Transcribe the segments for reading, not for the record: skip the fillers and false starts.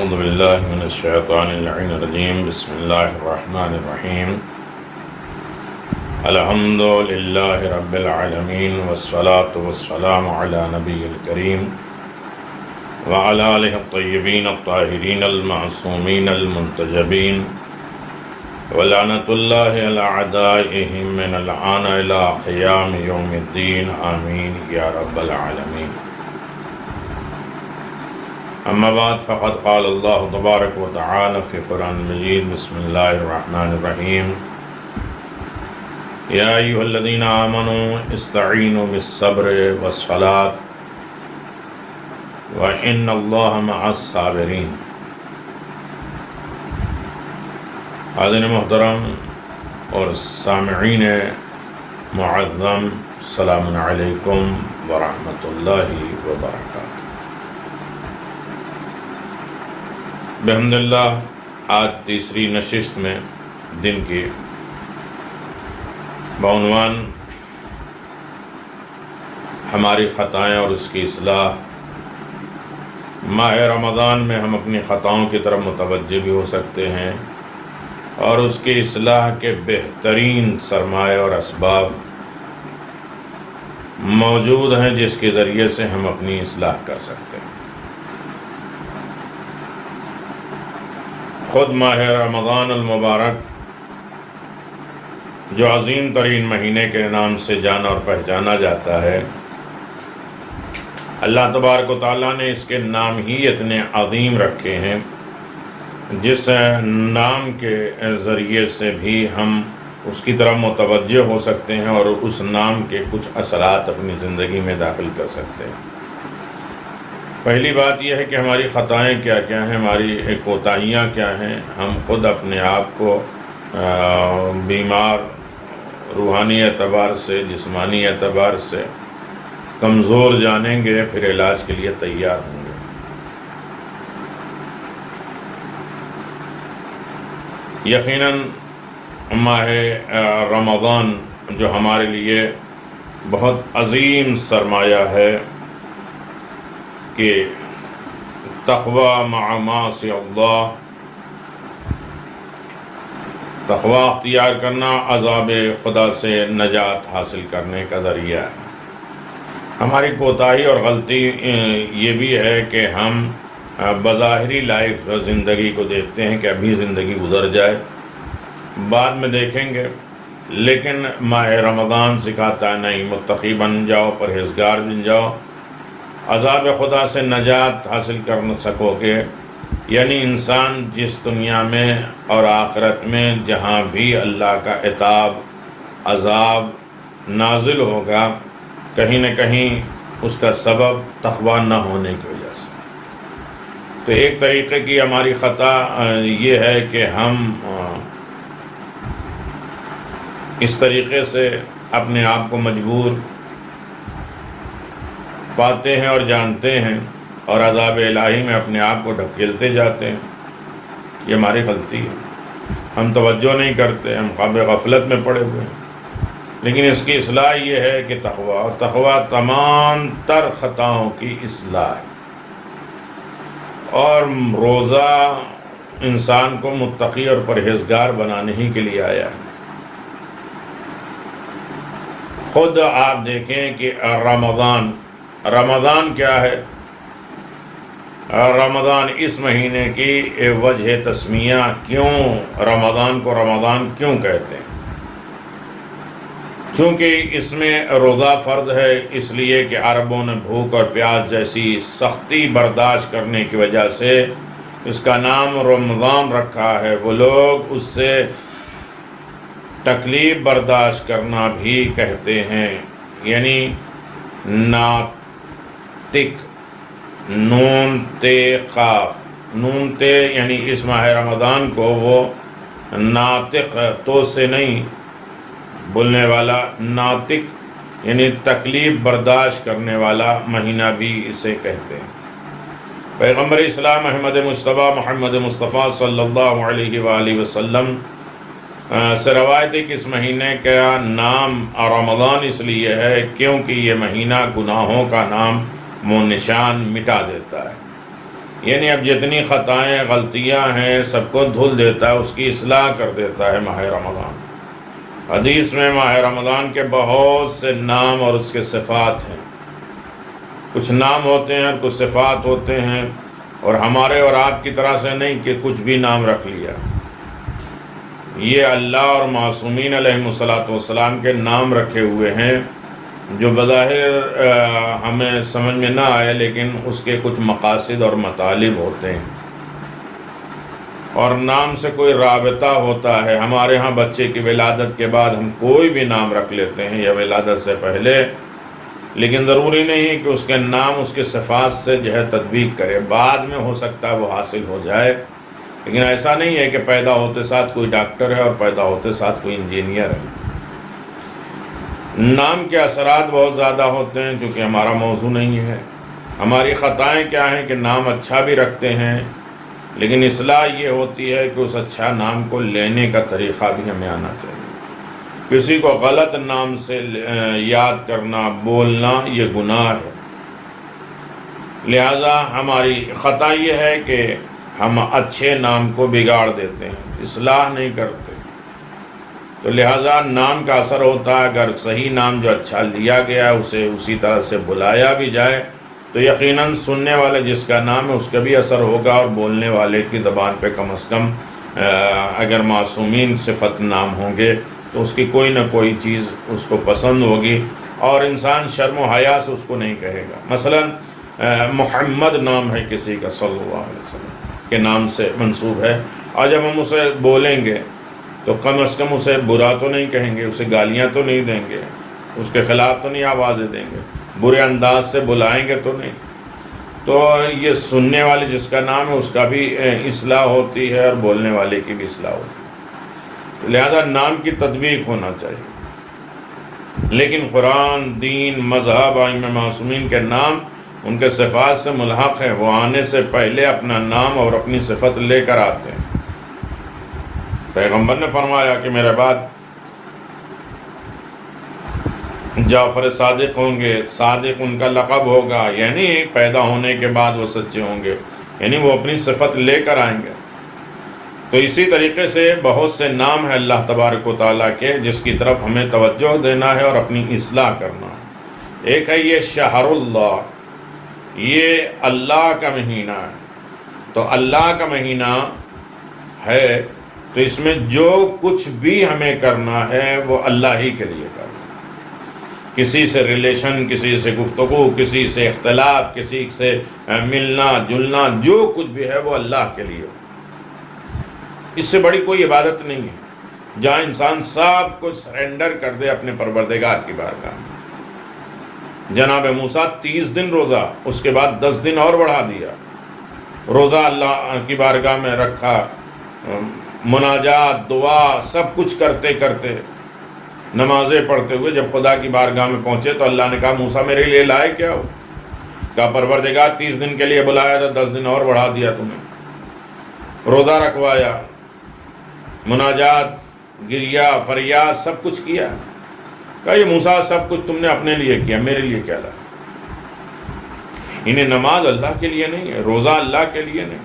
اعوذ باللہ من الشیطان اللعین الرجیم بسم اللہ الرحمن الرحیم الحمد للہ رب العالمین والصلاة والسلام علی نبی الکریم وعلی آلہ الطیبین الطاہرین المعصومین المنتجبین ولعنۃ اللہ علی اعدائہم من الآن الی قیام یوم الدین آمین یا رب العالمین. اما بعد فقد قال اللہ تبارک و تعالی فی قرآن مجید بسم اللہ الرحمن الرحیم یا ایھا الذین آمنوا استعینوا بالصبر والصلاۃ وان اللہ مع الصابرین. حاضرین محترم اور سامعین معظم، السلام علیکم ورحمۃ اللہ وبرکاتہ. بحمداللہ آج تیسری نشست میں دن کی بعنوان ہماری خطائیں اور اس کی اصلاح. ماہ رمضان میں ہم اپنی خطاؤں کی طرف متوجہ بھی ہو سکتے ہیں اور اس کی اصلاح کے بہترین سرمایہ اور اسباب موجود ہیں جس کے ذریعے سے ہم اپنی اصلاح کر سکتے ہیں. خود ماہ رمضان المبارک جو عظیم ترین مہینے کے نام سے جانا اور پہچانا جاتا ہے، اللہ تبارک و تعالیٰ نے اس کے نام ہی اتنے عظیم رکھے ہیں جس نام کے ذریعے سے بھی ہم اس کی طرف متوجہ ہو سکتے ہیں اور اس نام کے کچھ اثرات اپنی زندگی میں داخل کر سکتے ہیں. پہلی بات یہ ہے کہ ہماری خطائیں کیا کیا ہیں، ہماری کوتاہیاں کیا ہیں. ہم خود اپنے آپ کو بیمار روحانی اعتبار سے، جسمانی اعتبار سے کمزور جانیں گے، پھر علاج کے لیے تیار ہوں گے. یقیناً ماہ رمضان جو ہمارے لیے بہت عظیم سرمایہ ہے کہ تقوی مع معاصی اللہ، تقوی اختیار کرنا عذاب خدا سے نجات حاصل کرنے کا ذریعہ ہے. ہماری کوتاہی اور غلطی یہ بھی ہے کہ ہم بظاہری لائف زندگی کو دیکھتے ہیں کہ ابھی زندگی گزر جائے، بعد میں دیکھیں گے، لیکن ماہ رمضان سکھاتا ہے نہیں، متقی بن جاؤ، پرہیزگار بن جاؤ، عذاب خدا سے نجات حاصل کر سکو گے. یعنی انسان جس دنیا میں اور آخرت میں جہاں بھی اللہ کا عتاب عذاب نازل ہوگا، کہیں نہ کہیں اس کا سبب تقوی نہ ہونے کی وجہ سے. تو ایک طریقے کی ہماری خطا یہ ہے کہ ہم اس طریقے سے اپنے آپ کو مجبور پاتے ہیں اور جانتے ہیں اور عذاب الہی میں اپنے آپ کو ڈھکیلتے جاتے ہیں. یہ ہماری غلطی ہے، ہم توجہ نہیں کرتے، ہم خواب غفلت میں پڑے ہوئے ہیں. لیکن اس کی اصلاح یہ ہے کہ تقوی، اور تقوی تمام تر خطاؤں کی اصلاح ہے. اور روزہ انسان کو متقی اور پرہیزگار بنانے ہی کے لیے آیا ہے. خود آپ دیکھیں کہ رمضان کیا ہے. رمضان اس مہینے کی وجہ تسمیہ، کیوں رمضان کو رمضان کیوں کہتے ہیں؟ چونکہ اس میں روزہ فرض ہے، اس لیے کہ عربوں نے بھوک اور پیاس جیسی سختی برداشت کرنے کی وجہ سے اس کا نام رمضان رکھا ہے. وہ لوگ اس سے تکلیف برداشت کرنا بھی کہتے ہیں. یعنی ناطق، نون تے قاف، نون تے یعنی اس ماہ رمضان کو وہ ناطق، تو سے نہیں بولنے والا، ناطق یعنی تکلیف برداشت کرنے والا مہینہ بھی اسے کہتے ہیں. پیغمبر اسلام احمد مصطفیٰ محمد مصطفیٰ صلی اللہ علیہ وآلہ وسلم سے روایت ہے کہ اس مہینے کا نام رمضان اس لیے ہے کیونکہ یہ مہینہ گناہوں کا نام و نشان مٹا دیتا ہے. یعنی اب جتنی خطائیں غلطیاں ہیں سب کو دھل دیتا ہے، اس کی اصلاح کر دیتا ہے ماہ رمضان۔ حدیث میں ماہ رمضان کے بہت سے نام اور اس کے صفات ہیں، کچھ نام ہوتے ہیں اور کچھ صفات ہوتے ہیں، اور ہمارے اور آپ کی طرح سے نہیں کہ کچھ بھی نام رکھ لیا۔ یہ اللہ اور معصومین علیہ الصلوۃ والسلام کے نام رکھے ہوئے ہیں جو بظاہر ہمیں سمجھ میں نہ آئے، لیکن اس کے کچھ مقاصد اور مطالب ہوتے ہیں، اور نام سے کوئی رابطہ ہوتا ہے۔ ہمارے ہاں بچے کی ولادت کے بعد ہم کوئی بھی نام رکھ لیتے ہیں یا ولادت سے پہلے، لیکن ضروری نہیں کہ اس کے نام اس کے صفات سے جو ہے تطبیق کرے، بعد میں ہو سکتا ہے وہ حاصل ہو جائے، لیکن ایسا نہیں ہے کہ پیدا ہوتے ساتھ کوئی ڈاکٹر ہے اور پیدا ہوتے ساتھ کوئی انجینئر ہے۔ نام کے اثرات بہت زیادہ ہوتے ہیں، چونکہ ہمارا موضوع نہیں ہے۔ ہماری خطائیں کیا ہیں کہ نام اچھا بھی رکھتے ہیں، لیکن اصلاح یہ ہوتی ہے کہ اس اچھا نام کو لینے کا طریقہ بھی ہمیں آنا چاہیے۔ کسی کو غلط نام سے یاد کرنا، بولنا، یہ گناہ ہے۔ لہذا ہماری خطا یہ ہے کہ ہم اچھے نام کو بگاڑ دیتے ہیں، اصلاح نہیں کرتے۔ تو لہذا نام کا اثر ہوتا ہے، اگر صحیح نام جو اچھا لیا گیا ہے اسے اسی طرح سے بلایا بھی جائے تو یقیناً سننے والے جس کا نام ہے اس کا بھی اثر ہوگا، اور بولنے والے کی زبان پہ کم از کم اگر معصومین صفت نام ہوں گے تو اس کی کوئی نہ کوئی چیز اس کو پسند ہوگی، اور انسان شرم و حیا سے اس کو نہیں کہے گا۔ مثلا محمد نام ہے کسی کا صلی اللہ علیہ وسلم کے نام سے منسوب ہے، اور جب ہم اسے بولیں گے تو کم از کم اسے برا تو نہیں کہیں گے، اسے گالیاں تو نہیں دیں گے، اس کے خلاف تو نہیں آوازیں دیں گے، برے انداز سے بلائیں گے تو نہیں۔ تو یہ سننے والے جس کا نام ہے اس کا بھی اصلاح ہوتی ہے اور بولنے والے کی بھی اصلاح ہوتی ہے، لہذا نام کی تطبیق ہونا چاہیے۔ لیکن قرآن، دین، مذہب، ائمہ معصومین کے نام ان کے صفات سے ملحق ہیں، وہ آنے سے پہلے اپنا نام اور اپنی صفت لے کر آتے ہیں۔ پیغمبر نے فرمایا کہ میرے بعد جعفر صادق ہوں گے، صادق ان کا لقب ہوگا، یعنی پیدا ہونے کے بعد وہ سچے ہوں گے، یعنی وہ اپنی صفت لے کر آئیں گے۔ تو اسی طریقے سے بہت سے نام ہیں اللہ تبارک و تعالیٰ کے جس کی طرف ہمیں توجہ دینا ہے اور اپنی اصلاح کرنا ہے۔ ایک ہے یہ شہر اللہ، یہ اللہ کا مہینہ ہے۔ تو اللہ کا مہینہ ہے تو اس میں جو کچھ بھی ہمیں کرنا ہے وہ اللہ ہی کے لیے کرنا ہے۔ کسی سے ریلیشن، کسی سے گفتگو، کسی سے اختلاف، کسی سے ملنا جلنا، جو کچھ بھی ہے وہ اللہ کے لیے ہو۔ اس سے بڑی کوئی عبادت نہیں ہے جہاں انسان سب کچھ سرنڈر کر دے اپنے پروردگار کی بارگاہ میں۔ جناب موسیٰ 30 دن روزہ، اس کے بعد 10 دن اور بڑھا دیا، روزہ اللہ کی بارگاہ میں رکھا، مناجات، دعا، سب کچھ کرتے کرتے، نمازیں پڑھتے ہوئے جب خدا کی بارگاہ میں پہنچے تو اللہ نے کہا موسیٰ میرے لیے لائے کیا ہو؟ کہا پروردگار 30 دن کے لیے بلایا تھا، 10 دن اور بڑھا دیا تمہیں، روزہ رکھوایا، مناجات، گریہ، فریاد، سب کچھ کیا۔ کہا یہ موسیٰ سب کچھ تم نے اپنے لیے کیا، میرے لیے کیا لایا؟ انہیں نماز اللہ کے لیے نہیں ہے، روزہ اللہ کے لیے نہیں،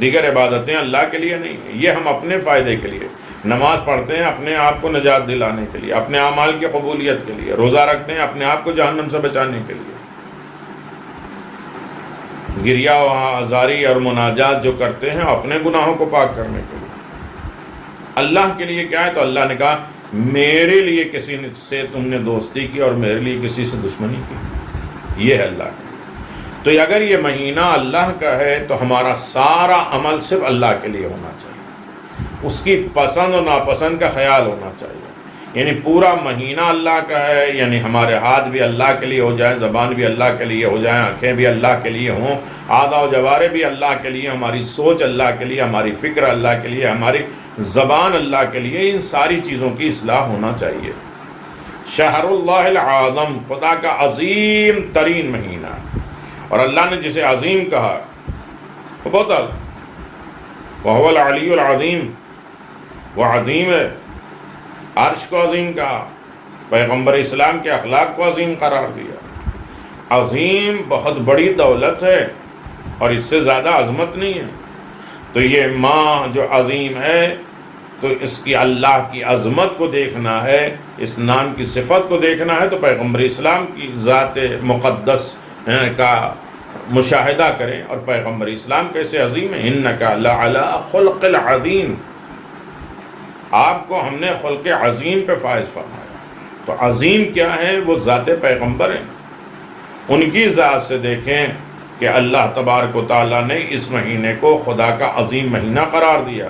دیگر عبادتیں اللہ کے لیے نہیں، یہ ہم اپنے فائدے کے لیے نماز پڑھتے ہیں، اپنے آپ کو نجات دلانے کے لیے، اپنے اعمال کی قبولیت کے لیے، روزہ رکھتے ہیں اپنے آپ کو جہنم سے بچانے کے لیے، گریہ و آزاری اور مناجات جو کرتے ہیں اپنے گناہوں کو پاک کرنے کے لیے۔ اللہ کے لیے کیا ہے؟ تو اللہ نے کہا میرے لیے کسی سے تم نے دوستی کی اور میرے لیے کسی سے دشمنی کی، یہ ہے اللہ کا۔ تو اگر یہ مہینہ اللہ کا ہے تو ہمارا سارا عمل صرف اللہ کے لیے ہونا چاہیے، اس کی پسند و ناپسند کا خیال ہونا چاہیے۔ یعنی پورا مہینہ اللہ کا ہے، یعنی ہمارے ہاتھ بھی اللہ کے لیے ہو جائیں، زبان بھی اللہ کے لیے ہو جائیں، آنکھیں بھی اللہ کے لیے ہوں، اعضاء و جوارح بھی اللہ کے لیے، ہماری سوچ اللہ کے لیے، ہماری فکر اللہ کے لیے، ہماری زبان اللہ کے لیے، ان ساری چیزوں کی اصلاح ہونا چاہیے۔ شہر اللہ العظم، خدا کا عظیم ترین مہینہ، اور اللہ نے جسے عظیم کہا وہ بہت وَهُوَ الْعَلِيُّ الْعَظِيمُ، وہ عظیم ہے، عرش کو عظیم کہا، پیغمبر اسلام کے اخلاق کو عظیم قرار دیا۔ عظیم بہت بڑی دولت ہے، اور اس سے زیادہ عظمت نہیں ہے۔ تو یہ ماہ جو عظیم ہے تو اس کی اللہ کی عظمت کو دیکھنا ہے، اس نام کی صفت کو دیکھنا ہے تو پیغمبر اسلام کی ذات مقدس کا مشاہدہ کریں، اور پیغمبر اسلام کیسے عظیم ہے۔ انک لعلی خلق العظیم، آپ کو ہم نے خلق عظیم پہ فائز فرمایا۔ تو عظیم کیا ہے؟ وہ ذات پیغمبر ہیں، ان کی ذات سے دیکھیں کہ اللہ تبارک و تعالیٰ نے اس مہینے کو خدا کا عظیم مہینہ قرار دیا۔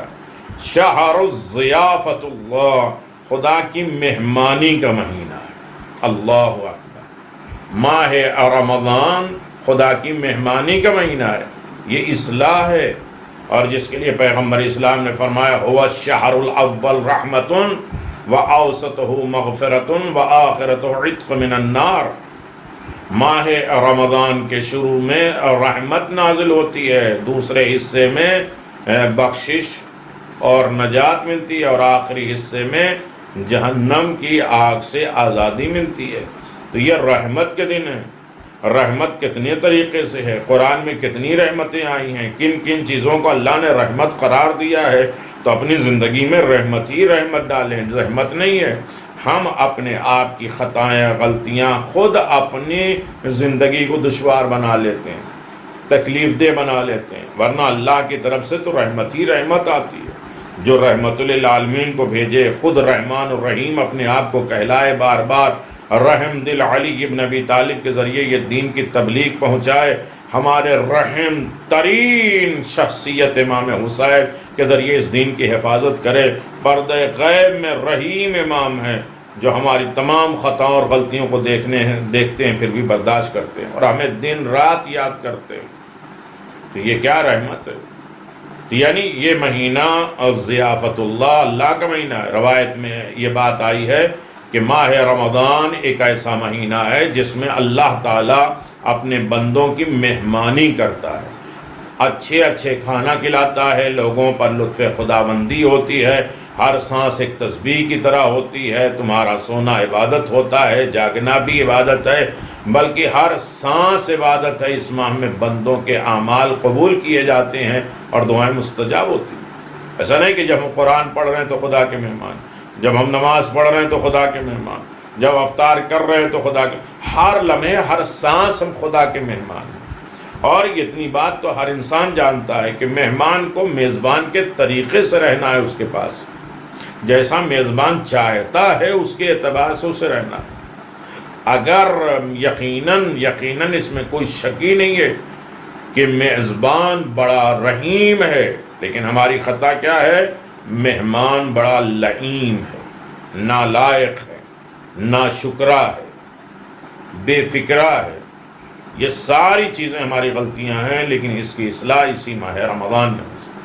شہر الضیافت اللہ، خدا کی مہمانی کا مہینہ ہے۔ اللہ اکبر، ماہ رمضان خدا کی مہمانی کا مہینہ ہے، یہ اصلاح ہے، اور جس کے لیے پیغمبر اسلام نے فرمایا هو الشہر الاول رحمت واوسطہ مغفرۃ واخرۃ عتق من النار۔ ماہ رمضان کے شروع میں رحمت نازل ہوتی ہے، دوسرے حصے میں بخشش اور نجات ملتی ہے، اور آخری حصے میں جہنم کی آگ سے آزادی ملتی ہے۔ تو یہ رحمت کے دن ہے۔ رحمت کتنے طریقے سے ہے، قرآن میں کتنی رحمتیں آئی ہیں، کن کن چیزوں کو اللہ نے رحمت قرار دیا ہے، تو اپنی زندگی میں رحمت ہی رحمت ڈالیں۔ رحمت نہیں ہے ہم اپنے آپ کی خطائیں غلطیاں خود اپنی زندگی کو دشوار بنا لیتے ہیں، تکلیف دہ بنا لیتے ہیں، ورنہ اللہ کی طرف سے تو رحمت ہی رحمت آتی ہے۔ جو رحمت للعالمین کو بھیجے، خود رحمان الرحیم اپنے آپ کو کہلائے، بار بار رحم دل علی ابن ابی طالب کے ذریعے یہ دین کی تبلیغ پہنچائے، ہمارے رحم ترین شخصیت امام حسین کے ذریعے اس دین کی حفاظت کرے۔ پردہ غیب میں رحیم امام ہے، جو ہماری تمام خطاؤں اور غلطیوں کو دیکھتے ہیں پھر بھی برداشت کرتے ہیں، اور ہمیں دن رات یاد کرتے ہیں۔ تو یہ کیا رحمت ہے! یعنی یہ مہینہ ضیافت اللہ کا مہینہ ہے۔ روایت میں یہ بات آئی ہے کہ ماہ رمضان ایک ایسا مہینہ ہے جس میں اللہ تعالیٰ اپنے بندوں کی مہمانی کرتا ہے، اچھے اچھے کھانا کھلاتا ہے، لوگوں پر لطف خداوندی ہوتی ہے، ہر سانس ایک تسبیح کی طرح ہوتی ہے، تمہارا سونا عبادت ہوتا ہے، جاگنا بھی عبادت ہے، بلکہ ہر سانس عبادت ہے۔ اس ماہ میں بندوں کے اعمال قبول کیے جاتے ہیں اور دعائیں مستجاب ہوتی ہیں۔ ایسا نہیں کہ جب ہم قرآن پڑھ رہے ہیں تو خدا کے مہمان، جب ہم نماز پڑھ رہے ہیں تو خدا کے مہمان، جب افطار کر رہے ہیں تو خدا کے، ہر لمحے ہر سانس ہم خدا کے مہمان ہیں۔ اور اتنی بات تو ہر انسان جانتا ہے کہ مہمان کو میزبان کے طریقے سے رہنا ہے، اس کے پاس جیسا میزبان چاہتا ہے اس کے اعتبار سے اسے رہنا ہے۔ اگر یقیناً اس میں کوئی شک ہی نہیں ہے کہ میزبان بڑا رحیم ہے، لیکن ہماری خطا کیا ہے؟ مہمان بڑا لعین ہے، نالائق ہے، ناشکرا ہے، بے فکرہ ہے۔ یہ ساری چیزیں ہماری غلطیاں ہیں، لیکن اس کی اصلاح اسی ماہ رمضان میں ہو سکتی ہے۔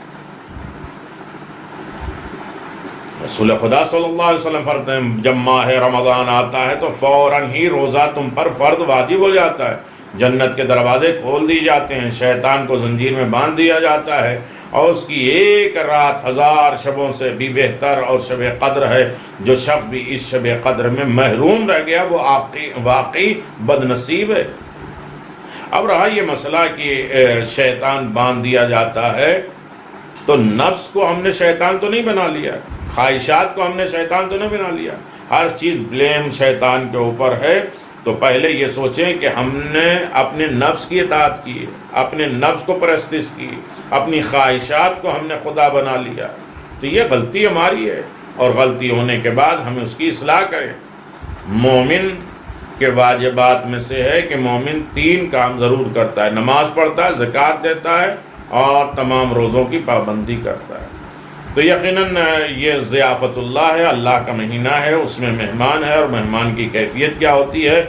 رسول خدا صلی اللہ علیہ وسلم فرماتے ہیں جب ماہ رمضان آتا ہے تو فوراً ہی روزہ تم پر فرض واجب ہو جاتا ہے، جنت کے دروازے کھول دیے جاتے ہیں، شیطان کو زنجیر میں باندھ دیا جاتا ہے، اور اس کی ایک رات 1000 شبوں سے بھی بہتر اور شب قدر ہے۔ جو شخص بھی اس شب قدر میں محروم رہ گیا وہ واقعی بد نصیب ہے۔ اب رہا یہ مسئلہ کہ شیطان باندھ دیا جاتا ہے، تو نفس کو ہم نے شیطان تو نہیں بنا لیا، خواہشات کو ہم نے شیطان تو نہیں بنا لیا، ہر چیز بلیم شیطان کے اوپر ہے۔ تو پہلے یہ سوچیں کہ ہم نے اپنے نفس کی اطاعت کی، اپنے نفس کو پرستش کی، اپنی خواہشات کو ہم نے خدا بنا لیا، تو یہ غلطی ہماری ہے، اور غلطی ہونے کے بعد ہمیں اس کی اصلاح کریں۔ مومن کے واجبات میں سے ہے کہ مومن 3 کام ضرور کرتا ہے، نماز پڑھتا ہے، زکوٰۃ دیتا ہے، اور تمام روزوں کی پابندی کرتا ہے۔ تو یقیناً یہ ضیافت اللہ ہے، اللہ کا مہینہ ہے، اس میں مہمان ہے، اور مہمان کی کیفیت کیا ہوتی ہے؟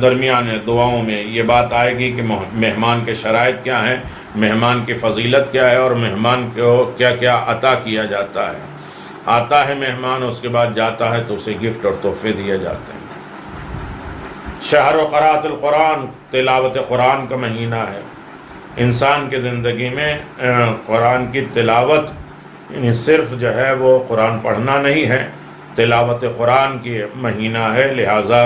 درمیان دعاؤں میں یہ بات آئے گی کہ مہمان کے شرائط کیا ہیں، مہمان کی فضیلت کیا ہے، اور مہمان کو کیا کیا عطا کیا جاتا ہے۔ آتا ہے مہمان، اس کے بعد جاتا ہے تو اسے گفٹ اور تحفے دیے جاتے ہیں۔ شہر و قرات القرآن، تلاوت قرآن کا مہینہ ہے۔ انسان کی زندگی میں قرآن کی تلاوت یعنی صرف جو ہے وہ قرآن پڑھنا نہیں ہے، تلاوت قرآن کی مہینہ ہے، لہٰذا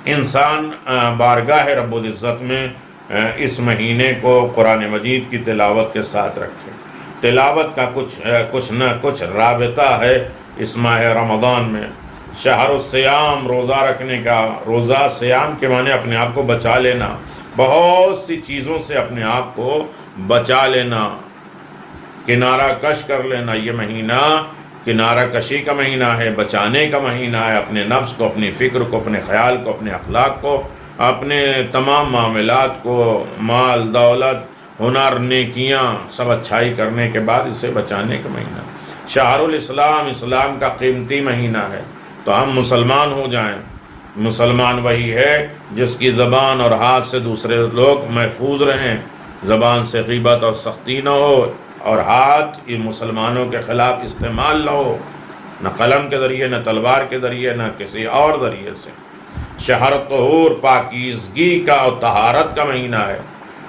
انسان بارگاہ رب العزت میں اس مہینے کو قرآن مجید کی تلاوت کے ساتھ رکھیں۔ تلاوت کا کچھ نہ کچھ رابطہ ہے اس ماہ رمضان میں۔ شہر الصیام، روزہ رکھنے کا، روزہ سیام کے معنی اپنے آپ کو بچا لینا، بہت سی چیزوں سے اپنے آپ کو بچا لینا، کنارہ کش کر لینا۔ یہ مہینہ کنارہ کشی کا مہینہ ہے، بچانے کا مہینہ ہے، اپنے نفس کو، اپنی فکر کو، اپنے خیال کو، اپنے اخلاق کو، اپنے تمام معاملات کو، مال دولت ہنر نیکیاں سب اچھائی کرنے کے بعد اسے بچانے کا مہینہ۔ شہر الاسلام، اسلام کا قیمتی مہینہ ہے، تو ہم مسلمان ہو جائیں۔ مسلمان وہی ہے جس کی زبان اور ہاتھ سے دوسرے لوگ محفوظ رہیں، زبان سے غیبت اور سختی نہ ہو، اور ہاتھ ان مسلمانوں کے خلاف استعمال نہ ہو، نہ قلم کے ذریعے، نہ تلوار کے ذریعے، نہ کسی اور ذریعے سے۔ شہر طہور، پاکیزگی کا اور طہارت کا مہینہ ہے،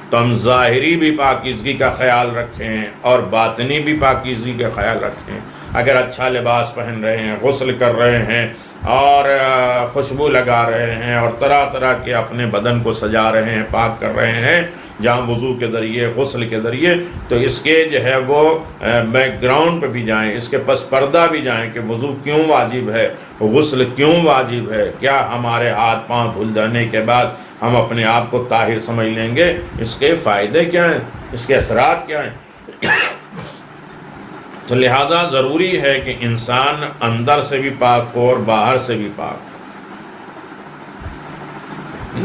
تو ہم ظاہری بھی پاکیزگی کا خیال رکھیں اور باطنی بھی پاکیزگی کا خیال رکھیں۔ اگر اچھا لباس پہن رہے ہیں، غسل کر رہے ہیں اور خوشبو لگا رہے ہیں اور طرح طرح کے اپنے بدن کو سجا رہے ہیں، پاک کر رہے ہیں، جہاں وضو کے ذریعے، غسل کے ذریعے، تو اس کے جو ہے وہ بیک گراؤنڈ پہ بھی جائیں، اس کے پس پردہ بھی جائیں کہ وضو کیوں واجب ہے، غسل کیوں واجب ہے، کیا ہمارے ہاتھ پاؤں دھل جانے کے بعد ہم اپنے آپ کو طاہر سمجھ لیں گے، اس کے فائدے کیا ہیں، اس کے اثرات کیا ہیں۔ تو لہذا ضروری ہے کہ انسان اندر سے بھی پاک ہو اور باہر سے بھی پاک ہو۔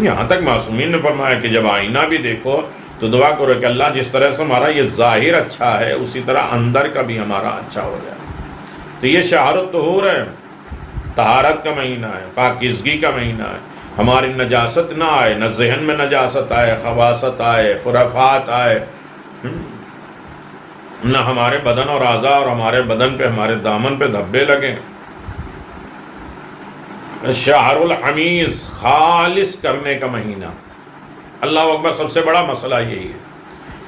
یہاں تک معصومین نے فرمایا کہ جب آئینہ بھی دیکھو تو دعا کرو کہ اللہ جس طرح سے ہمارا یہ ظاہر اچھا ہے اسی طرح اندر کا بھی ہمارا اچھا ہو جائے۔ تو یہ شہر الطہور ہے، طہارت کا مہینہ ہے، پاکیزگی کا مہینہ ہے۔ ہماری نجاست نہ آئے، نہ ذہن میں نجاست آئے، خباثت آئے، خرافات آئے، نہ ہمارے بدن اور اعضاء اور ہمارے بدن پہ، ہمارے دامن پہ دھبے لگیں۔ شہر الحمیز، خالص کرنے کا مہینہ۔ اللہ اکبر، سب سے بڑا مسئلہ یہی ہے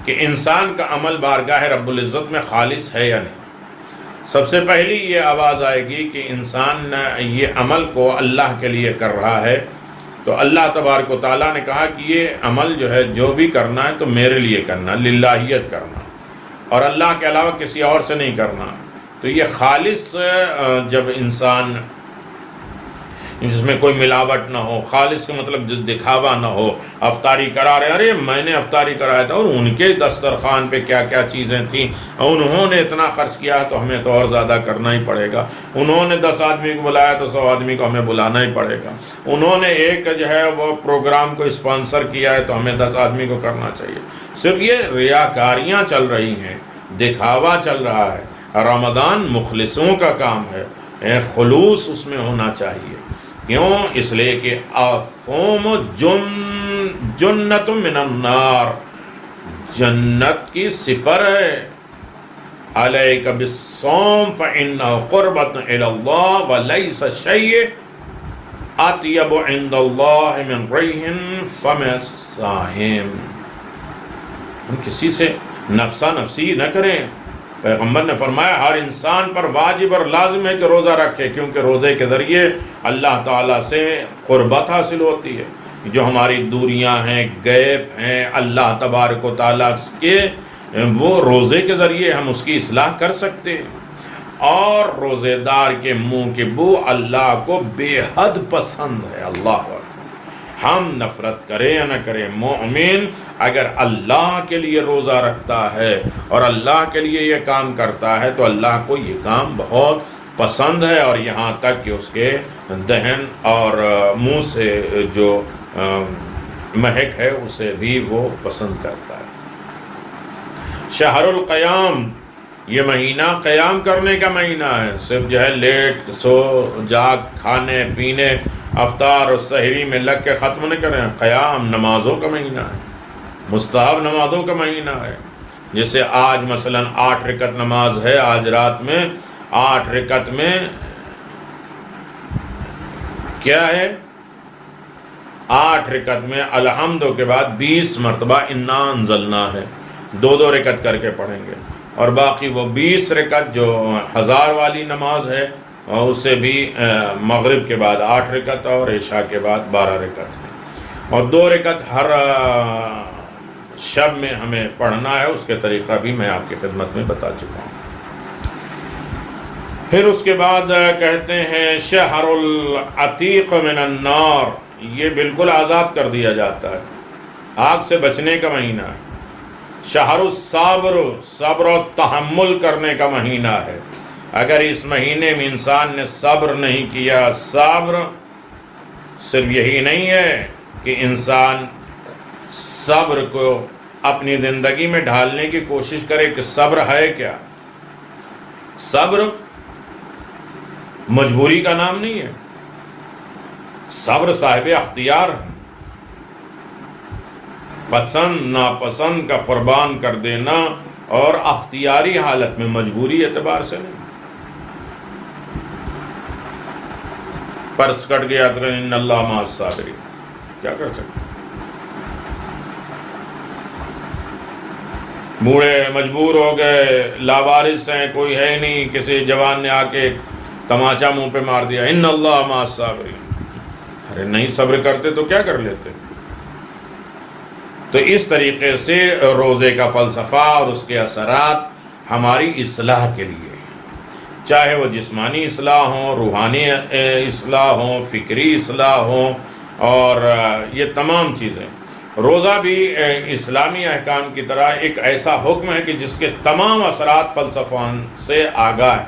کہ انسان کا عمل بارگاہ رب العزت میں خالص ہے یا نہیں۔ سب سے پہلی یہ آواز آئے گی کہ انسان یہ عمل کو اللہ کے لیے کر رہا ہے، تو اللہ تبارک و تعالیٰ نے کہا کہ یہ عمل جو ہے، جو بھی کرنا ہے تو میرے لیے کرنا، للہیت کرنا، اور اللہ کے علاوہ کسی اور سے نہیں کرنا۔ تو یہ خالص جب انسان، جس میں کوئی ملاوٹ نہ ہو، خالص کا مطلب دکھاوا نہ ہو، افطاری کرا رہے، ارے میں نے افطاری کرایا تھا اور ان کے دسترخوان پہ کیا کیا چیزیں تھیں، انہوں نے اتنا خرچ کیا تو ہمیں تو اور زیادہ کرنا ہی پڑے گا، انہوں نے 10 آدمی کو بلایا تو 100 آدمی کو ہمیں بلانا ہی پڑے گا، انہوں نے ایک جو ہے وہ پروگرام کو اسپانسر کیا ہے تو ہمیں 10 آدمی کو کرنا چاہیے۔ صرف یہ ریاکاریاں چل رہی ہیں، دکھاوا چل رہا ہے۔ رمضان مخلصوں کا کام ہے، خلوص اس میں ہونا چاہیے۔ کیوں؟ اس لیے کہ الصوم جنت من النار، جنت کی سپر ہے۔ علیک بالصوم فإنہ قربۃ الی اللہ ولیس شیء اطیب عند اللہ من ریح فم الصائم۔ ہم کسی سے نفسا نفسی نہ کریں۔ پیغمبر نے فرمایا ہر انسان پر واجب اور لازم ہے کہ روزہ رکھے، کیونکہ روزے کے ذریعے اللہ تعالیٰ سے قربت حاصل ہوتی ہے۔ جو ہماری دوریاں ہیں، غیب ہیں اللہ تبارک و تعالیٰ کے، وہ روزے کے ذریعے ہم اس کی اصلاح کر سکتے ہیں۔ اور روزے دار کے منہ کی بو اللہ کو بے حد پسند ہے۔ اللہ اکبر، ہم نفرت کریں یا نہ کریں، مومن اگر اللہ کے لیے روزہ رکھتا ہے اور اللہ کے لیے یہ کام کرتا ہے تو اللہ کو یہ کام بہت پسند ہے، اور یہاں تک کہ اس کے دہن اور منہ سے جو مہک ہے اسے بھی وہ پسند کرتا ہے۔ شہر القیام، یہ مہینہ قیام کرنے کا مہینہ ہے۔ صرف جو ہے لیٹ سو جاگ، کھانے پینے، افطار اور سحری میں لگ کے ختم نہیں کریں۔ قیام نمازوں کا مہینہ ہے، مستحب نمازوں کا مہینہ ہے۔ جیسے آج مثلا 8 رکعت نماز ہے، آج رات میں 8 رکعت میں کیا ہے، 8 رکعت میں الحمد کے بعد 20 مرتبہ انا انزلنا ہے، 2 رکعت کر کے پڑھیں گے، اور باقی وہ 20 رکعت جو 1000 والی نماز ہے اس سے بھی مغرب کے بعد 8 رکعت اور عشاء کے بعد 12 رکعت ہے، اور 2 رکعت ہر شب میں ہمیں پڑھنا ہے، اس کے طریقہ بھی میں آپ کی خدمت میں بتا چکا ہوں۔ پھر اس کے بعد کہتے ہیں شہر العتیق من النار، یہ بالکل آزاد کر دیا جاتا ہے، آگ سے بچنے کا مہینہ ہے۔ شہر الصبر، صبر و تحمل کرنے کا مہینہ ہے۔ اگر اس مہینے میں انسان نے صبر نہیں کیا، صبر صرف یہی نہیں ہے کہ انسان صبر کو اپنی زندگی میں ڈھالنے کی کوشش کرے کہ صبر ہے کیا۔ صبر مجبوری کا نام نہیں ہے، صبر صاحب اختیار ہے، پسند ناپسند کا قربان کر دینا، اور اختیاری حالت میں، مجبوری اعتبار سے نہیں۔ پرس کٹ گیا تو ان اللہ مع الصابرین، کیا کر سکتے؟ بوڑھے مجبور ہو گئے، لاوارث ہیں، کوئی ہے نہیں، کسی جوان نے آ کے تماچا منہ پہ مار دیا، ان اللہ مع الصابرین، ارے نہیں صبر کرتے تو کیا کر لیتے؟ تو اس طریقے سے روزے کا فلسفہ اور اس کے اثرات ہماری اصلاح کے لیے، چاہے وہ جسمانی اصلاح ہوں، روحانی اصلاح ہوں، فکری اصلاح ہوں، اور یہ تمام چیزیں۔ روزہ بھی اسلامی احکام کی طرح ایک ایسا حکم ہے کہ جس کے تمام اثرات فلسفان سے آگاہ ہے۔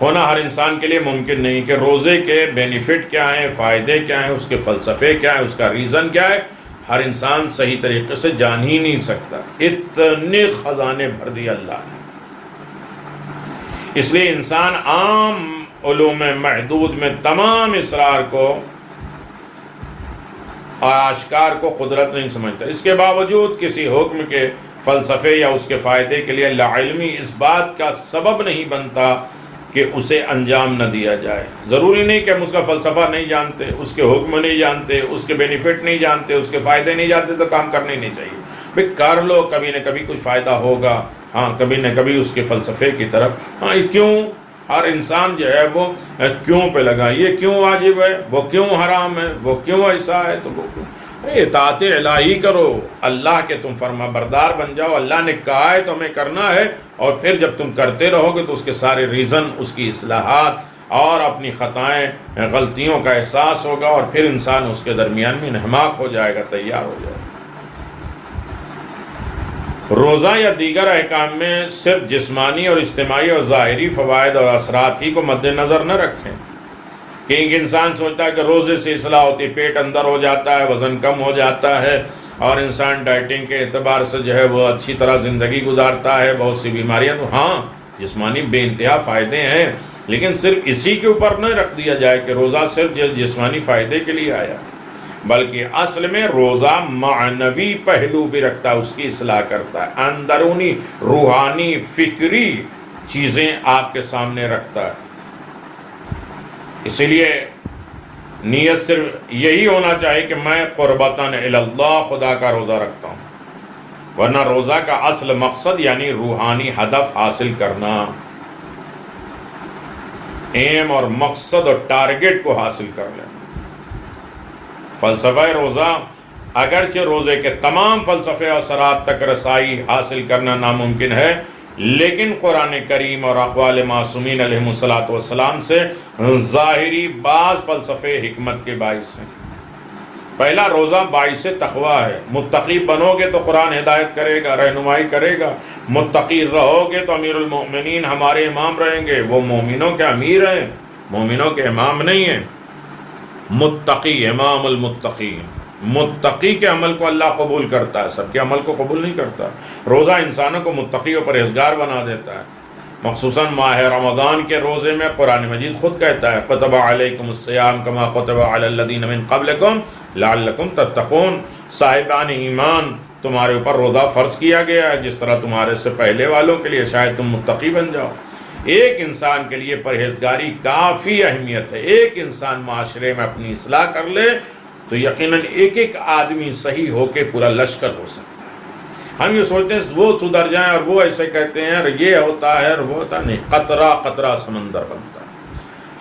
ہونا ہر انسان کے لیے ممکن نہیں کہ روزے کے بینیفٹ کیا ہیں، فائدے کیا ہیں، اس کے فلسفے کیا ہیں، اس کا ریزن کیا ہے، ہر انسان صحیح طریقے سے جان ہی نہیں سکتا، اتنے خزانے بھر دیے اللہ نے۔ اس لیے انسان عام علوم محدود میں تمام اسرار کو اور آشکار کو قدرت نہیں سمجھتا، اس کے باوجود کسی حکم کے فلسفے یا اس کے فائدے کے لیے لاعلمی اس بات کا سبب نہیں بنتا کہ اسے انجام نہ دیا جائے۔ ضروری نہیں کہ ہم اس کا فلسفہ نہیں جانتے، اس کے حکم نہیں جانتے، اس کے بینیفٹ نہیں جانتے، اس کے فائدے نہیں جانتے تو کام کرنے ہی نہیں چاہیے۔ بھئی کر لو، کبھی نہ کبھی کچھ فائدہ ہوگا، ہاں کبھی نہ کبھی اس کے فلسفے کی طرف، ہاں کیوں ہر انسان جو ہے وہ کیوں پہ لگا، یہ کیوں واجب ہے، وہ کیوں حرام ہے، وہ کیوں ایسا ہے، تو وہ کیوں۔ اطاعت الہی کرو، اللہ کے تم فرما بردار بن جاؤ، اللہ نے کہا ہے تو ہمیں کرنا ہے، اور پھر جب تم کرتے رہو گے تو اس کے سارے ریزن، اس کی اصلاحات اور اپنی خطائیں غلطیوں کا احساس ہوگا، اور پھر انسان اس کے درمیان میں انہماک ہو جائے گا، تیار ہو جائے گا۔ روزہ یا دیگر احکام میں صرف جسمانی اور اجتماعی اور ظاہری فوائد اور اثرات ہی کو مد نظر نہ رکھیں کہ ایک انسان سوچتا ہے کہ روزے سے اصلاح ہوتی ہے، پیٹ اندر ہو جاتا ہے، وزن کم ہو جاتا ہے، اور انسان ڈائٹنگ کے اعتبار سے جو ہے وہ اچھی طرح زندگی گزارتا ہے، بہت سی بیماریاں، تو ہاں جسمانی بے انتہا فائدے ہیں، لیکن صرف اسی کے اوپر نہ رکھ دیا جائے کہ روزہ صرف جسمانی فائدے کے لیے آیا، بلکہ اصل میں روزہ معنوی پہلو بھی رکھتا ہے، اس کی اصلاح کرتا ہے، اندرونی روحانی فکری چیزیں آپ کے سامنے رکھتا ہے۔ اسی لیے نیت صرف یہی ہونا چاہیے کہ میں قربتاً اللہ خدا کا روزہ رکھتا ہوں، ورنہ روزہ کا اصل مقصد یعنی روحانی ہدف حاصل کرنا، ایم اور مقصد اور ٹارگٹ کو حاصل کر لینا۔ فلسفہ روزہ، اگرچہ روزے کے تمام فلسفے اور اثرات تک رسائی حاصل کرنا ناممکن ہے، لیکن قرآن کریم اور اقوال معصومین علیہ الصلوۃ والسلام سے ظاہری بعض فلسفے حکمت کے باعث ہیں۔ پہلا، روزہ باعث تقویٰ ہے، متقی بنو گے تو قرآن ہدایت کرے گا، رہنمائی کرے گا، متقی رہو گے تو امیر المؤمنین ہمارے امام رہیں گے، وہ مومنوں کے امیر ہیں، مومنوں کے امام نہیں ہیں۔ متقی امام المتقین، متقی کے عمل کو اللہ قبول کرتا ہے، سب کے عمل کو قبول نہیں کرتا۔ روزہ انسانوں کو متقی و پرہیزگار بنا دیتا ہے، مخصوصاً ماہ رمضان کے روزے میں قرآن مجید خود کہتا ہے کتب علیکم الصیام کما کتب علی الذین من قبلکم لعلکم تتقون، صاحبان ایمان تمہارے اوپر روزہ فرض کیا گیا ہے جس طرح تمہارے سے پہلے والوں کے لیے، شاید تم متقی بن جاؤ۔ ایک انسان کے لیے پرہیزگاری کافی اہمیت ہے، ایک انسان معاشرے میں اپنی اصلاح کر لے تو یقیناً ایک ایک آدمی صحیح ہو کے پورا لشکر ہو سکتا ہے۔ ہم یہ سوچتے ہیں وہ سدھر جائیں اور وہ ایسے کہتے ہیں اور یہ ہوتا ہے اور وہ ہوتا نہیں، قطرہ قطرہ سمندر بنتا ہے۔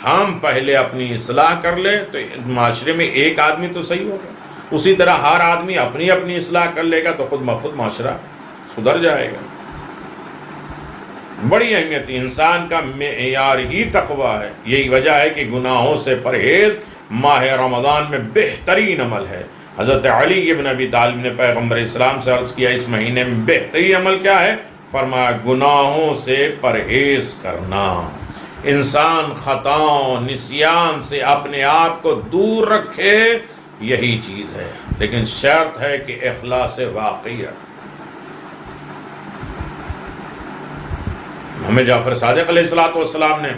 ہم پہلے اپنی اصلاح کر لیں تو معاشرے میں ایک آدمی تو صحیح ہوگا، اسی طرح ہر آدمی اپنی اپنی اصلاح کر لے گا تو خود بخود معاشرہ سدھر جائے گا۔ بڑی اہمیت انسان کا معیار ہی تقویٰ ہے، یہی وجہ ہے کہ گناہوں سے پرہیز ماہ رمضان میں بہترین عمل ہے۔ حضرت علی بن ابی طالب نے پیغمبر اسلام سے عرض کیا اس مہینے میں بہترین عمل کیا ہے؟ فرمایا گناہوں سے پرہیز کرنا، انسان خطاؤں نسیان سے اپنے آپ کو دور رکھے، یہی چیز ہے، لیکن شرط ہے کہ اخلاص واقعی ہے۔ ہمیں جعفر صادق علیہ السلام نے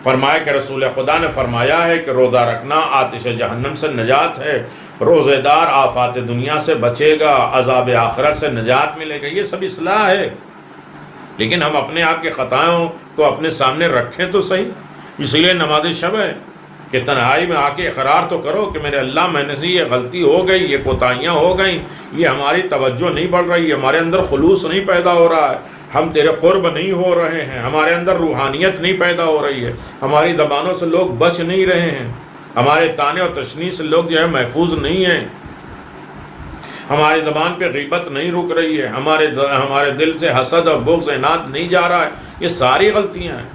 فرمایا کہ رسول خدا نے فرمایا ہے کہ روزہ رکھنا آتش جہنم سے نجات ہے، روزے دار آفات دنیا سے بچے گا، عذاب آخرت سے نجات ملے گا۔ یہ سب اصلاح ہے، لیکن ہم اپنے آپ کے خطاؤں کو اپنے سامنے رکھیں تو صحیح۔ اس لیے نماز شب ہے کہ تنہائی میں آ کے اقرار تو کرو کہ میرے اللہ میں نے سے یہ غلطی ہو گئی، یہ کوتاہیاں ہو گئیں، یہ ہماری توجہ نہیں بڑھ رہی، ہمارے اندر خلوص نہیں پیدا ہو رہا ہے، ہم تیرے قرب نہیں ہو رہے ہیں، ہمارے اندر روحانیت نہیں پیدا ہو رہی ہے، ہماری زبانوں سے لوگ بچ نہیں رہے ہیں، ہمارے طعنے اور تشنیع سے لوگ جو ہے محفوظ نہیں ہیں، ہماری زبان پہ غیبت نہیں رک رہی ہے، ہمارے دل سے حسد اور بغض عناد نہیں جا رہا ہے، یہ ساری غلطیاں ہیں۔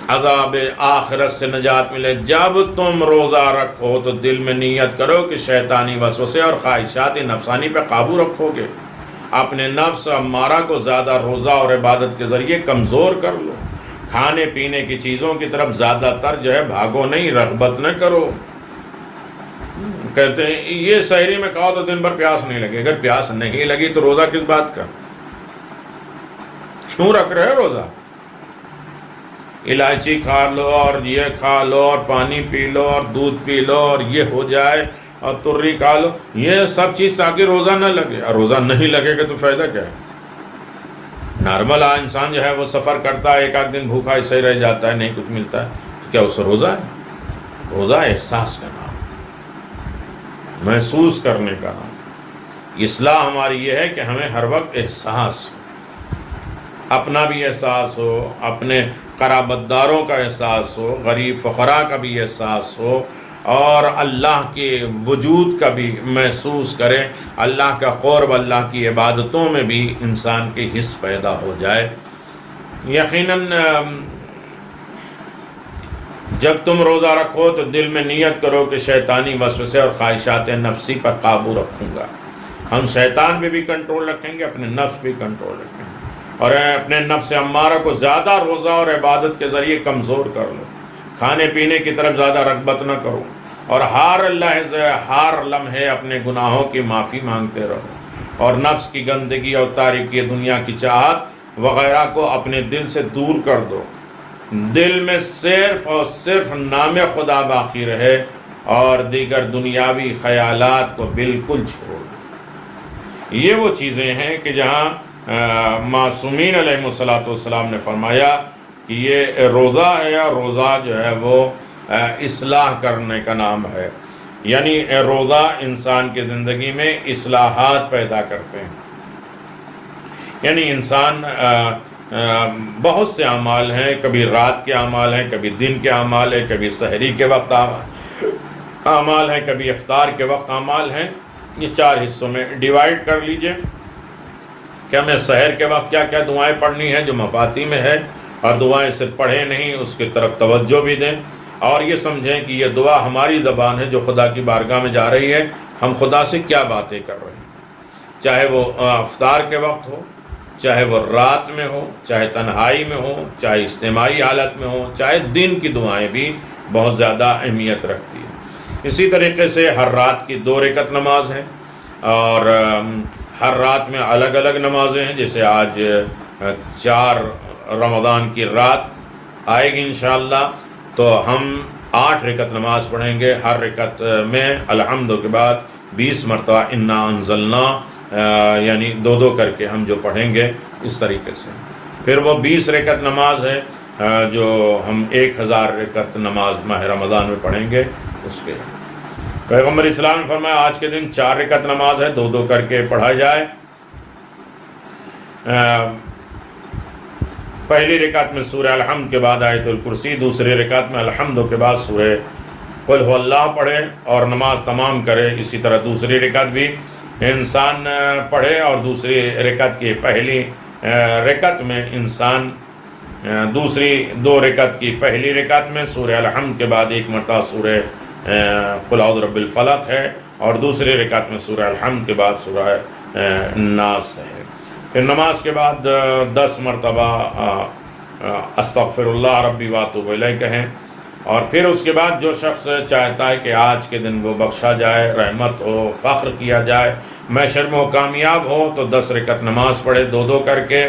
عذاب آخرت سے نجات ملے، جب تم روزہ رکھو تو دل میں نیت کرو کہ شیطانی وسوسے اور خواہشات نفسانی پہ قابو رکھو گے، اپنے نفس امارہ کو زیادہ روزہ اور عبادت کے ذریعے کمزور کر لو، کھانے پینے کی چیزوں کی طرف زیادہ تر جو ہے بھاگو نہیں، رغبت نہ کرو۔ کہتے ہیں یہ سحری میں کھاؤ تو دن بھر پیاس نہیں لگے، اگر پیاس نہیں لگی تو روزہ کس بات کا؟ کیوں رکھ رہے ہو روزہ؟ الائچی کھا لو اور یہ کھا لو اور پانی پی لو اور دودھ پی لو اور یہ ہو جائے اور تری کھا لو، یہ سب چیز تاکہ روزہ نہ لگے، اور روزہ نہیں لگے گا تو فائدہ کیا ہے؟ نارمل انسان جو ہے وہ سفر کرتا ہے، ایک آدھ دن بھوکا ایسے ہی رہ جاتا ہے، نہیں کچھ ملتا ہے، تو کیا اس سے روزہ ہے؟ روزہ احساس کا نام، محسوس کرنے کا نام۔ اصلاح ہماری یہ ہے کہ ہمیں ہر وقت احساس ہو، اپنا بھی احساس ہو، اپنے قرابت داروں کا احساس ہو، غریب فقراء کا بھی احساس ہو، اور اللہ کے وجود کا بھی محسوس کریں، اللہ کا قرب، اللہ کی عبادتوں میں بھی انسان کے حص پیدا ہو جائے۔ یقیناً جب تم روزہ رکھو تو دل میں نیت کرو کہ شیطانی وسوسے اور خواہشات نفسی پر قابو رکھوں گا۔ ہم شیطان پہ بھی کنٹرول رکھیں گے، اپنے نفس بھی کنٹرول رکھیں گے، اور اپنے نفس امارہ کو زیادہ روزہ اور عبادت کے ذریعے کمزور کر لو، کھانے پینے کی طرف زیادہ رغبت نہ کرو، اور ہر لحظے ہر لمحے اپنے گناہوں کی معافی مانگتے رہو، اور نفس کی گندگی اور تاریکی دنیا کی چاہت وغیرہ کو اپنے دل سے دور کر دو، دل میں صرف اور صرف نام خدا باقی رہے، اور دیگر دنیاوی خیالات کو بالکل چھوڑ دو۔ یہ وہ چیزیں ہیں کہ جہاں معصومین علیہ السلام نے فرمایا کہ یہ روزہ ہے، یا روزہ جو ہے وہ اصلاح کرنے کا نام ہے، یعنی روزہ انسان کی زندگی میں اصلاحات پیدا کرتے ہیں۔ یعنی انسان بہت سے اعمال ہیں، کبھی رات کے اعمال ہیں، کبھی دن کے اعمال ہیں، کبھی سحری کے وقت اعمال ہیں، کبھی افطار کے وقت اعمال ہیں۔ یہ 4 حصوں میں ڈیوائیڈ کر لیجئے کہ ہمیں سحر کے وقت کیا کیا دعائیں پڑھنی ہیں جو مفاتی میں ہے، اور دعائیں صرف پڑھیں نہیں، اس کی طرف توجہ بھی دیں، اور یہ سمجھیں کہ یہ دعا ہماری زبان ہے جو خدا کی بارگاہ میں جا رہی ہے، ہم خدا سے کیا باتیں کر رہے ہیں، چاہے وہ افطار کے وقت ہو، چاہے وہ رات میں ہو، چاہے تنہائی میں ہو، چاہے اجتماعی حالت میں ہو، چاہے دن کی دعائیں بھی بہت زیادہ اہمیت رکھتی ہیں۔ اسی طریقے سے ہر رات کی 2 رکعت نماز ہے، اور ہر رات میں الگ الگ نمازیں ہیں، جیسے آج 4 رمضان کی رات آئے گی انشاءاللہ، تو ہم 8 رکعت نماز پڑھیں گے، ہر رکعت میں الحمد کے بعد 20 مرتبہ انا انزلنا، یعنی 2 کر کے ہم جو پڑھیں گے اس طریقے سے۔ پھر وہ 20 رکعت نماز ہے جو ہم 1000 رکعت نماز ماہ رمضان میں پڑھیں گے، اس کے پیغمبر اسلام نے فرمایا آج کے دن 4 رکعت نماز ہے، 2 کر کے پڑھا جائے۔ پہلی رکعت میں سورہ الحمد کے بعد آیت الکرسی، دوسری رکعت میں الحمد کے بعد سورہ قل هو اللہ پڑھے اور نماز تمام کرے. اسی طرح دوسری رکعت بھی انسان پڑھے اور دوسری رکعت کی پہلی رکعت میں انسان دوسری 2 رکعت کی پہلی رکعت میں سورہ الحمد کے بعد 1 مرتبہ سورہ قل اعوذ برب الفلق ہے اور دوسری رکعت میں سورہ الحمد کے بعد سورہ ناس ہے. پھر نماز کے بعد 10 مرتبہ استغفر اللہ ربی واتوب الیہ کہیں. اور پھر اس کے بعد جو شخص چاہتا ہے کہ آج کے دن وہ بخشا جائے، رحمت ہو، فخر کیا جائے، محشر میں وہ کامیاب ہو، تو 10 رکعت نماز پڑھے 2 کر کے.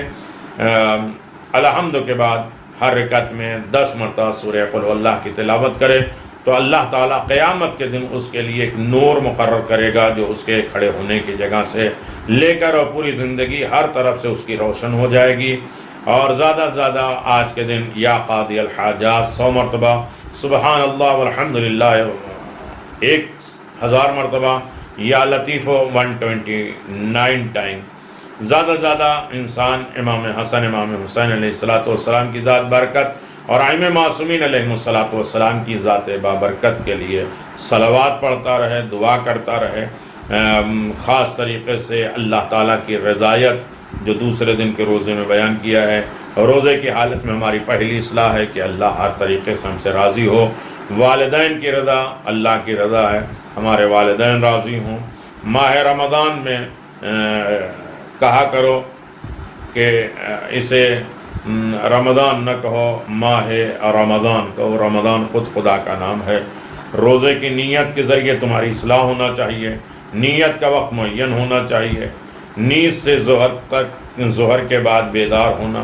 الحمد کے بعد ہر رکعت میں 10 مرتبہ سورہ قل اللہ کی تلاوت کرے تو اللہ تعالیٰ قیامت کے دن اس کے لیے ایک نور مقرر کرے گا جو اس کے کھڑے ہونے کی جگہ سے لے کر اور پوری زندگی ہر طرف سے اس کی روشن ہو جائے گی. اور زیادہ سے زیادہ آج کے دن یا قاضی الحاجات 100 مرتبہ، سبحان اللہ والحمد للہ 1000 مرتبہ، یا لطیف 129 ٹائم. زیادہ سے زیادہ انسان امام حسن امام حسین علیہ السلام کی ذات برکت اور ائمہ معصومین علیہ السلام کی ذات بابرکت کے لیے صلوات پڑھتا رہے، دعا کرتا رہے. خاص طریقے سے اللہ تعالیٰ کی رضایت جو دوسرے دن کے روزے میں بیان کیا ہے. روزے کی حالت میں ہماری پہلی اصلاح ہے کہ اللہ ہر طریقے سے ہم سے راضی ہو. والدین کی رضا اللہ کی رضا ہے، ہمارے والدین راضی ہوں. ماہ رمضان میں کہا کرو کہ اسے رمضان نہ کہو، ماہ رمضان کہو. رمضان خود خدا کا نام ہے. روزے کی نیت کے ذریعے تمہاری اصلاح ہونا چاہیے، نیت کا وقت معین ہونا چاہیے. نیند سے ظہر کے بعد بیدار ہونا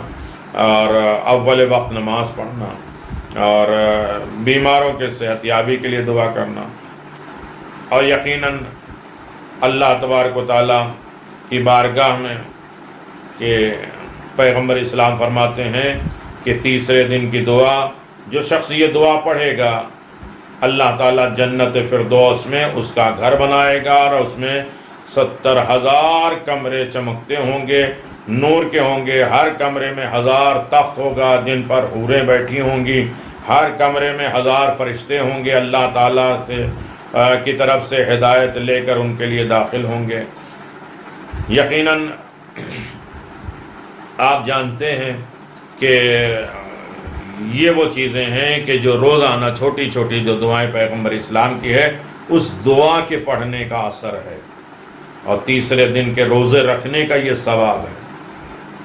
اور اول وقت نماز پڑھنا اور بیماروں کے صحت یابی کے لیے دعا کرنا. اور یقیناً اللہ تبارک و تعالیٰ کی بارگاہ میں کہ پیغمبر اسلام فرماتے ہیں کہ تیسرے دن کی دعا جو شخص یہ دعا پڑھے گا اللہ تعالیٰ جنت فردوس میں اس کا گھر بنائے گا اور اس میں 70,000 کمرے چمکتے ہوں گے، نور کے ہوں گے. ہر کمرے میں 1000 تخت ہوگا جن پر حوریں بیٹھی ہوں گی. ہر کمرے میں 1000 فرشتے ہوں گے، اللہ تعالیٰ کی طرف سے ہدایت لے کر ان کے لیے داخل ہوں گے. یقیناً آپ جانتے ہیں کہ یہ وہ چیزیں ہیں کہ جو روزانہ چھوٹی چھوٹی جو دعائیں پیغمبر اسلام کی ہے اس دعا کے پڑھنے کا اثر ہے. اور تیسرے دن کے روزے رکھنے کا یہ ثواب ہے.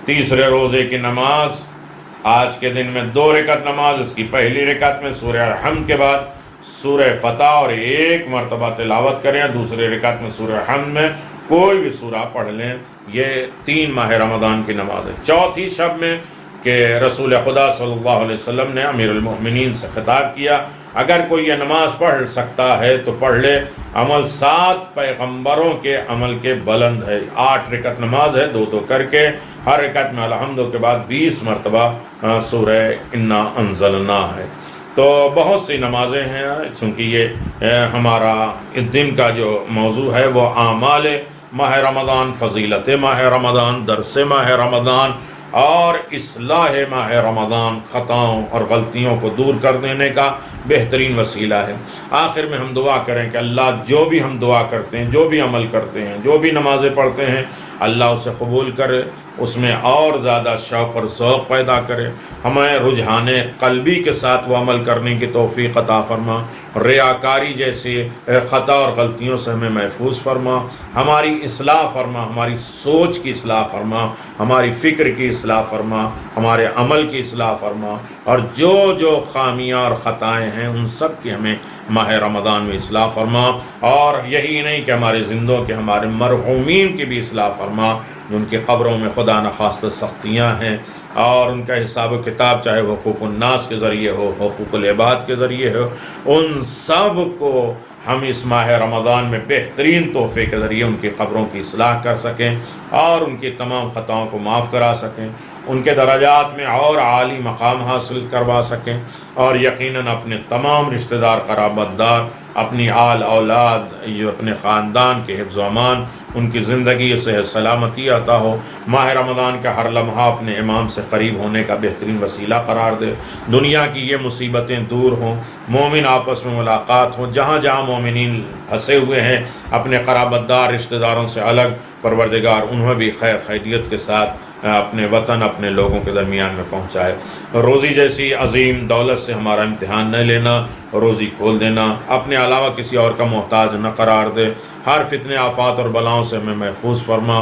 تیسرے روزے کی نماز آج کے دن میں 2 رکعت نماز، اس کی پہلی رکعت میں سورہ الحمد کے بعد سورہ فتح اور 1 مرتبہ تلاوت کریں. دوسری رکعت میں سورہ الحمد میں کوئی بھی سورہ پڑھ لیں. یہ 3 ماہ رمضان کی نماز ہے. چوتھی شب میں کہ رسول خدا صلی اللہ علیہ وسلم نے امیر المؤمنین سے خطاب کیا اگر کوئی یہ نماز پڑھ سکتا ہے تو پڑھ لے. عمل 7 پیغمبروں کے عمل کے بلند ہے. 8 رکعت نماز ہے 2 کر کے، ہر رکعت میں الحمد کے بعد 20 مرتبہ سورہ انا انزلنا ہے. تو بہت سی نمازیں ہیں. چونکہ یہ ہمارا اس دن کا جو موضوع ہے وہ اعمال ماہ رمضان، فضیلت ماہ رمضان، درس ماہ رمضان اور اصلاح ماہ رمضان، خطاؤں اور غلطیوں کو دور کر دینے کا بہترین وسیلہ ہے. آخر میں ہم دعا کریں کہ اللہ جو بھی ہم دعا کرتے ہیں، جو بھی عمل کرتے ہیں، جو بھی نمازیں پڑھتے ہیں، اللہ اسے قبول کرے، اس میں اور زیادہ شوق اور ذوق پیدا کرے. ہمیں رجحان قلبی کے ساتھ وہ عمل کرنے کی توفیق عطا فرما. ریاکاری جیسی خطا اور غلطیوں سے ہمیں محفوظ فرما. ہماری اصلاح فرما، ہماری سوچ کی اصلاح فرما، ہماری فکر کی اصلاح فرما، ہمارے عمل کی اصلاح فرما. اور جو خامیاں اور خطائیں ہیں ان سب کی ہمیں ماہ رمضان میں اصلاح فرما. اور یہی نہیں کہ ہمارے زندوں کے، ہمارے مرحومین کی بھی اصلاح فرما جن کی قبروں میں خدا نخواستہ سختیاں ہیں اور ان کا حساب و کتاب چاہے حقوق الناس کے ذریعے ہو، حقوق العباد کے ذریعے ہو، ان سب کو ہم اس ماہ رمضان میں بہترین تحفے کے ذریعے ان کی قبروں کی اصلاح کر سکیں اور ان کی تمام خطاؤں کو معاف کرا سکیں، ان کے درجات میں اور عالی مقام حاصل کروا سکیں. اور یقیناً اپنے تمام رشتہ دار، قرابت دار، اپنی آل اولاد یہ اپنے خاندان کے حفظ و امان، ان کی زندگی سے سلامتی عطا ہو۔ ماہ رمضان کا ہر لمحہ اپنے امام سے قریب ہونے کا بہترین وسیلہ قرار دے۔ دنیا کی یہ مصیبتیں دور ہوں، مومن آپس میں ملاقات ہو، جہاں جہاں مومنین پھنسے ہوئے ہیں اپنے قرابت دار رشتہ داروں سے الگ، پروردگار انہیں بھی خیر خیریت کے ساتھ اپنے وطن اپنے لوگوں کے درمیان میں پہنچائے۔ روزی جیسی عظیم دولت سے ہمارا امتحان نہ لینا، روزی کھول دینا، اپنے علاوہ کسی اور کا محتاج نہ قرار دے، ہر فتنے آفات اور بلاؤں سے ہمیں محفوظ فرما۔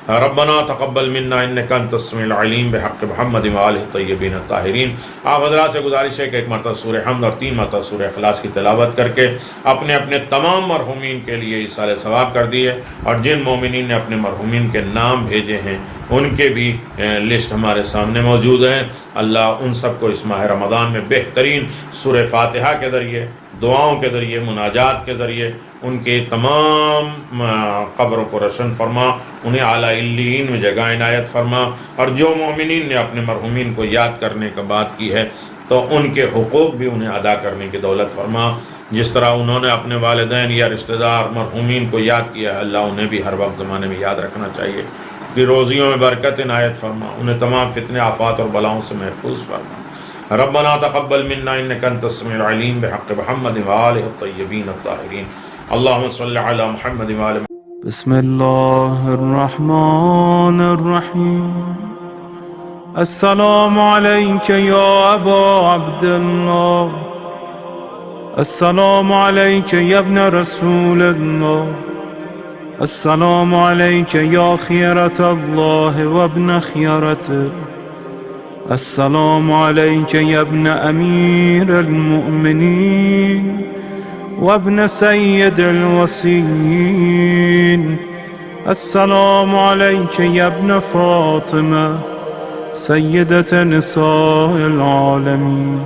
ربنا تقبل منا انک انت السمیع العلیم بحق محمد وآلہ الطیبین الطاہرین۔ آپ حضرات سے گزارش ہے کہ ایک مرتبہ سورہ حمد اور 3 مرتبہ سورہ اخلاص کی تلاوت کر کے اپنے اپنے تمام مرحومین کے لیے ایصال ثواب کر دیے، اور جن مومنین نے اپنے مرحومین کے نام بھیجے ہیں ان کے بھی لسٹ ہمارے سامنے موجود ہیں۔ اللہ ان سب کو اس ماہ رمضان میں بہترین سورہ فاتحہ کے ذریعے، دعاؤں کے ذریعے، مناجات کے ذریعے ان کے تمام قبروں کو روشن فرما، انہیں اعلیٰ علیین میں جگہ عنایت فرما، اور جو مومنین نے اپنے مرحومین کو یاد کرنے کا بات کی ہے تو ان کے حقوق بھی انہیں ادا کرنے کی دولت فرما۔ جس طرح انہوں نے اپنے والدین یا رشتہ دار مرحومین کو یاد کیا ہے، اللہ انہیں بھی ہر وقت زمانے میں یاد رکھنا چاہیے کہ روزیوں میں برکت عنایت فرما، انہیں تمام فتنے آفات اور بلاؤں سے محفوظ فرما۔ ربنا تقبل منا انک انت السمیع العلیم بحق محمد وآلہ الطیبین الطاہرین۔ اللہم صل علی محمد وآلہ محمد۔ بسم اللہ الرحمن الرحیم۔ السلام علیک یا ابا عبداللہ، السلام علیک یا ابن رسول اللہ، السلام علیک یا خیرت اللہ وابن خیرته، السلام علیک یا ابن امیر المؤمنین وابن سید الوصیین، السلام علیک یا ابن فاطمہ سیدۃ نساء العالمین۔